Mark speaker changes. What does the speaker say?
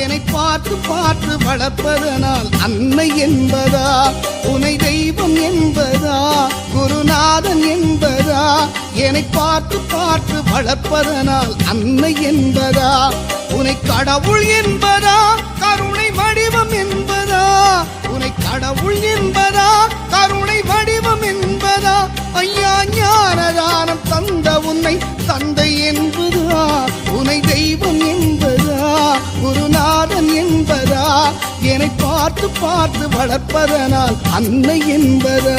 Speaker 1: என்னை பார்த்து பார்த்து வளர்ப்பதனால் அன்னை என்பதா, உனை தெய்வம் என்பதா, குருநாதன் என்பதா, என்னை பார்த்து பார்த்து வளர்ப்பதனால் அன்னை என்பதா, உனை கடவுள் என்பதா, கருணை வடிவம் என்பதா, உனை கடவுள் என்பதா, கருணை வடிவம் என்பதா, ஐயா ஞானதானம் தந்த உன்னை தந்தை என்பதா, உனை தெய்வம் என்பதா, குருநாதன் என்பதா, என்னை பார்த்து பார்த்து வளர்ப்பதனால் அன்னை என்பதா.